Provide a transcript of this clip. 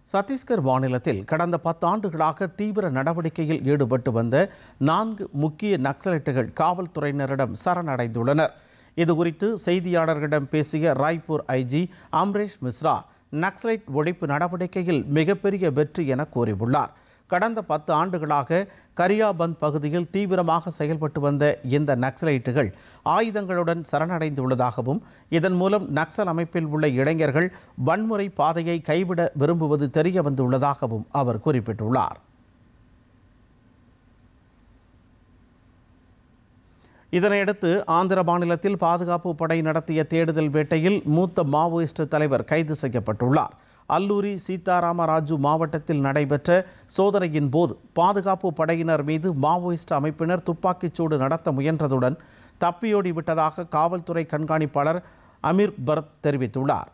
சத்தீஸ்கர் மாநிலத்தில் கடந்த 10 ஆண்டுகளாக தீவிர நடவடிக்கையில் ஈடுபட்டு வந்த 4 முக்கிய நக்சலைட்டுகள் காவல்துறையினரிடம் சரணடைந்துள்ளனர். இதுகுறித்து செய்தியாளர்களிடம் பேசிய ராய்ப்பூர் ஐஜி அம்ரேஷ் மிஸ்ரா, நக்சலைட் ஒழிப்பு நடவடிக்கையில் மிகப்பெரிய வெற்றி என கூறியுள்ளார். கடந்த 10 ஆண்டுகளாக கரியாபந்த் பகுதியில் தீவிரமாக செயல்பட்டு வந்த இந்த நக்சலைட்டுகள் ஆயுதங்களுடன் சரணடைந்துள்ளதாகவும், இதன் மூலம் நக்சல் அமைப்பில் உள்ள இளைஞர்கள் வன்முறை பாதையை கைவிட விரும்புவது தெரிய வந்துள்ளதாகவும் அவர் குறிப்பிட்டுள்ளார். இதனையடுத்து ஆந்திர மாநிலத்தில் பாதுகாப்பு படை நடத்திய தேடுதல் வேட்டையில் மூத்த மாவோயிஸ்ட் தலைவர் கைது செய்யப்பட்டுள்ளார். அல்லூரி சீதாராமராஜு மாவட்டத்தில் நடைபெற்ற சோதனையின் போது பாதுகாப்பு படையினர் மீது மாவோயிஸ்ட் அமைப்பினர் துப்பாக்கிச்சூடு நடத்த முயன்றதுடன் தப்பியோடி விட்டதாக காவல்துறை கண்காணிப்பாளர் அமீர் பரத் தெரிவித்துள்ளார்.